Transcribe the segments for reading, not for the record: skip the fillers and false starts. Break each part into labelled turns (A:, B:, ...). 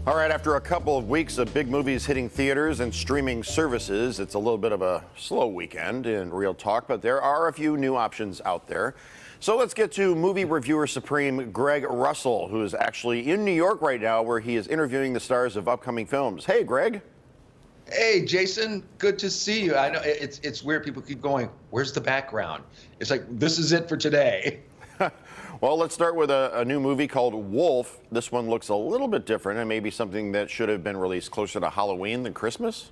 A: All right, after a couple of weeks of big movies hitting theaters and streaming services, it's a little bit of a slow weekend in real talk, but there are a few new options out there. So let's get to movie reviewer supreme Greg Russell, who is actually in New York right now, where he is interviewing the stars of upcoming films. Hey, Greg.
B: Hey, Jason, good to see you. I know it's weird. People keep going, where's the background? It's like, this is it for today.
A: Well, let's start with a new movie called Wolf. This one looks a little bit different and maybe something that should have been released closer to Halloween than Christmas.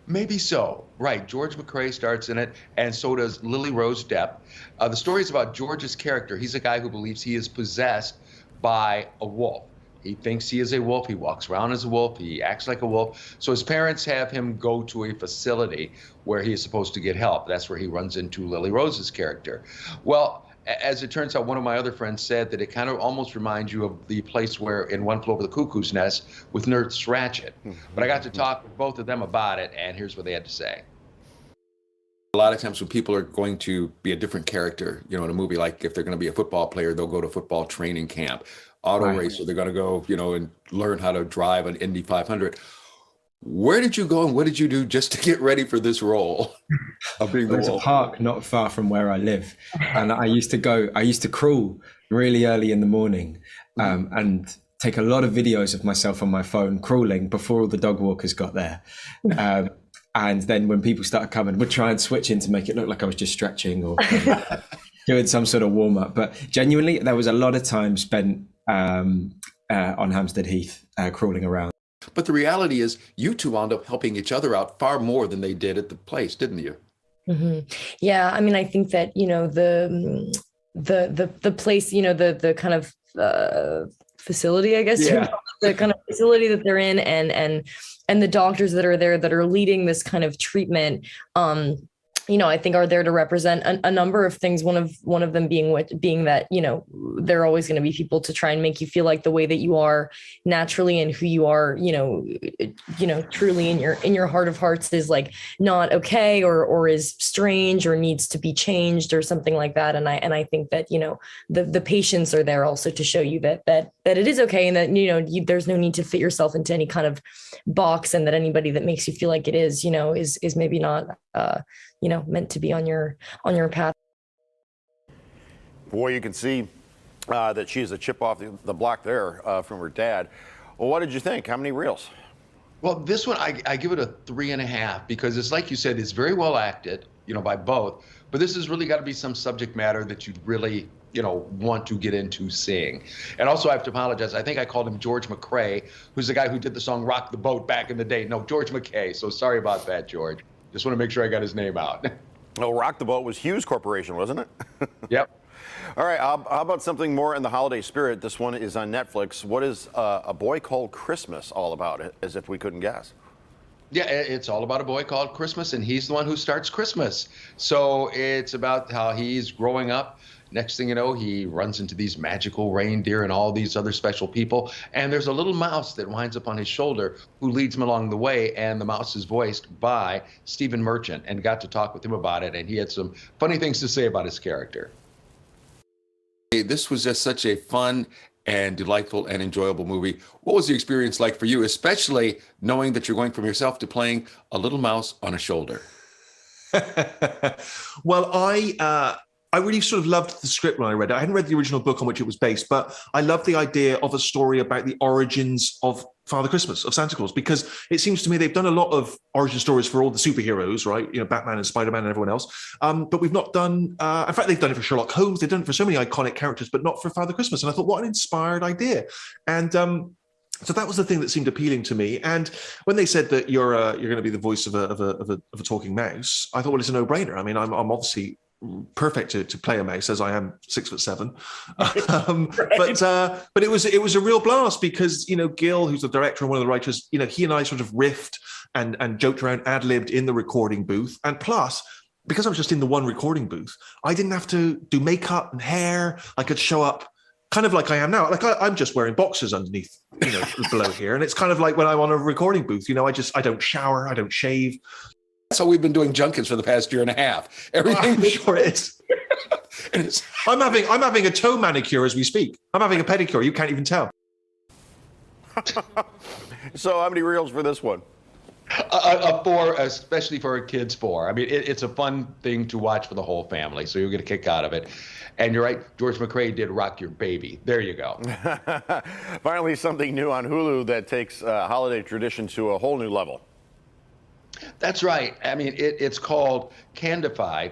B: Maybe so. Right. George McCrae starts in it, and so does Lily Rose Depp. The story is about George's character. He's a guy who believes he is possessed by a wolf. He thinks he is a wolf. He walks around as a wolf. He acts like a wolf. So his parents have him go to a facility where he is supposed to get help. That's where he runs into Lily Rose's character. Well, as it turns out, one of my other friends said that it kind of almost reminds you of the place where in One Flew Over the Cuckoo's Nest with Nurse Ratched. But I got to talk with both of them about it, and here's what they had to say.
C: A lot of times when people are going to be a different character, in a movie, like if they're going to be a football player, they'll go to football training camp. Auto racer, they're going to go, and learn how to drive an Indy 500. Where did you go and what did you do just to get ready for this role of being the wolf?
D: There's a park not far from where I live, and I used to crawl really early in the morning, and take a lot of videos of myself on my phone crawling before all the dog walkers got there. And then when people started coming, we'd try and switch in to make it look like I was just stretching or doing some sort of warm up. But genuinely, there was a lot of time spent on Hampstead Heath crawling around.
C: But the reality is you two wound up helping each other out far more than they did at the place, didn't you?
E: Mm-hmm. Yeah. I mean, I think that, the place, the kind of facility, I guess, the kind of facility that they're in and the doctors that are there that are leading this kind of treatment, I think are there to represent a number of things. One of them being that, there are always going to be people to try and make you feel like the way that you are naturally and who you are, truly in your heart of hearts is like not okay or is strange or needs to be changed or something like that. And I think that, the patients are there also to show you that it is okay. And that, there's no need to fit yourself into any kind of box, and that anybody that makes you feel like it is maybe not, meant to be on your path.
A: Boy, you can see that she's a chip off the block there from her dad. Well, what did you think? How many reels?
B: Well, this one, I give it a 3.5 because it's like you said, it's very well acted, by both. But this has really got to be some subject matter that you'd really, want to get into seeing. And also, I have to apologize. I think I called him George McCrae, who's the guy who did the song Rock the Boat back in the day. No, George McKay. So sorry about that, George. Just want to make sure I got his name out.
A: Oh, Rock the Boat was Hughes Corporation, wasn't it?
B: Yep.
A: All right, how about something more in the holiday spirit? This one is on Netflix. What is A Boy Called Christmas all about, as if we couldn't guess?
B: Yeah, it's all about a boy called Christmas, and he's the one who starts Christmas. So it's about how he's growing up. Next thing you know, he runs into these magical reindeer and all these other special people. And there's a little mouse that winds up on his shoulder who leads him along the way. And the mouse is voiced by Stephen Merchant, and got to talk with him about it. And he had some funny things to say about his character.
C: This was just such a fun and delightful and enjoyable movie. What was the experience like for you, especially knowing that you're going from yourself to playing a little mouse on a shoulder?
F: Well, I really sort of loved the script when I read it. I hadn't read the original book on which it was based, but I loved the idea of a story about the origins of Father Christmas, of Santa Claus, because it seems to me they've done a lot of origin stories for all the superheroes, right? Batman and Spider-Man and everyone else. But we've not done, in fact, they've done it for Sherlock Holmes. They've done it for so many iconic characters, but not for Father Christmas. And I thought, what an inspired idea. And so that was the thing that seemed appealing to me. And when they said that you're going to be the voice of a talking mouse, I thought, well, it's a no-brainer. I mean, I'm obviously perfect to play a mouse, as I am 6'7". But it was a real blast because Gil, who's the director and one of the writers, he and I sort of riffed and joked around, ad-libbed in the recording booth. And plus, because I was just in the one recording booth, I didn't have to do makeup and hair. I could show up kind of like I am now. Like I'm just wearing boxers underneath, below here, and it's kind of like when I'm on a recording booth. I don't shower, I don't shave.
C: That's how we've been doing Junkies for the past year and a half. Everything
F: sure is. I'm having a toe manicure as we speak. I'm having a pedicure. You can't even tell.
A: So how many reels for this one?
B: A 4, especially for a kid's 4. I mean, it's a fun thing to watch for the whole family, so you'll get a kick out of it. And you're right, George McCrae did Rock Your Baby. There you go.
A: Finally, something new on Hulu that takes holiday tradition to a whole new level.
B: That's right. I mean, it's called Candified,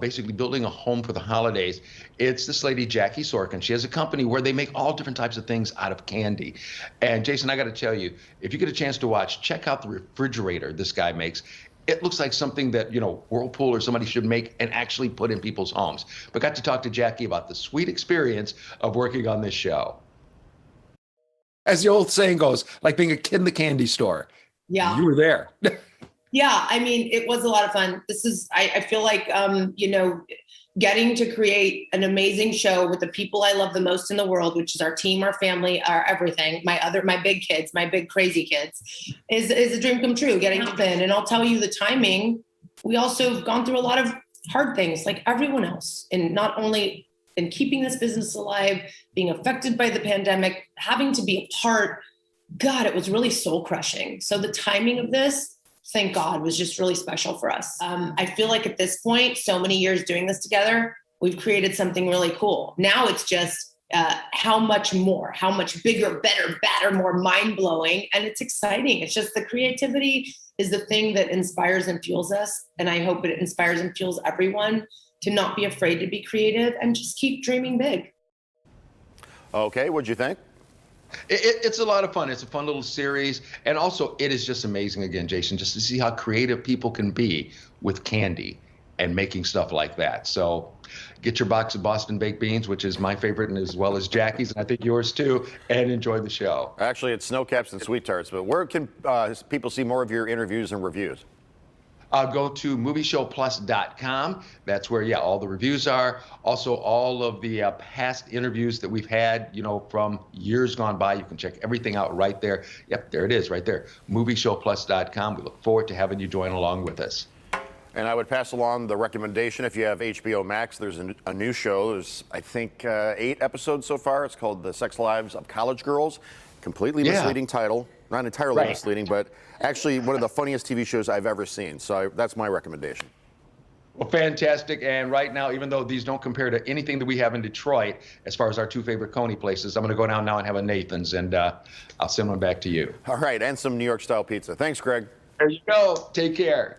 B: basically building a home for the holidays. It's this lady, Jackie Sorkin. She has a company where they make all different types of things out of candy. And Jason, I got to tell you, if you get a chance to watch, check out the refrigerator this guy makes. It looks like something that, Whirlpool or somebody should make and actually put in people's homes. But got to talk to Jackie about the sweet experience of working on this show.
C: As the old saying goes, like being a kid in the candy store.
G: Yeah.
C: You were there.
G: Yeah, I mean, it was a lot of fun. This is, I feel like, getting to create an amazing show with the people I love the most in the world, which is our team, our family, our everything, my big kids, my big crazy kids, is a dream come true, getting to happen. And I'll tell you the timing, we also have gone through a lot of hard things like everyone else, and not only in keeping this business alive, being affected by the pandemic, having to be a part, God, it was really soul crushing. So the timing of this, thank God, was just really special for us. I feel like at this point, so many years doing this together, we've created something really cool. Now it's just how much bigger, better, badder, more mind-blowing. And it's exciting. It's just the creativity is the thing that inspires and fuels us. And I hope it inspires and fuels everyone to not be afraid to be creative and just keep dreaming big.
A: Okay, what'd you think?
B: It's a lot of fun. It's a fun little series. And also, it is just amazing, again, Jason, just to see how creative people can be with candy and making stuff like that. So get your box of Boston baked beans, which is my favorite, and as well as Jackie's, and I think yours too, and enjoy the show.
A: Actually, it's Snow Caps and Sweet Tarts, but where can people see more of your interviews and reviews?
B: Go to movieshowplus.com. That's where, all the reviews are. Also, all of the past interviews that we've had, from years gone by. You can check everything out right there. Yep, there it is, right there. Movieshowplus.com. We look forward to having you join along with us.
A: And I would pass along the recommendation, if you have HBO Max, there's a new show. There's, I think, 8 episodes so far. It's called The Sex Lives of College Girls. Completely misleading title. Not entirely misleading, but actually one of the funniest TV shows I've ever seen. So that's my recommendation.
B: Well, fantastic. And right now, even though these don't compare to anything that we have in Detroit, as far as our 2 favorite Coney places, I'm going to go down now and have a Nathan's, and I'll send one back to you.
A: All right, and some New York-style pizza. Thanks, Greg.
B: There you go. Take care.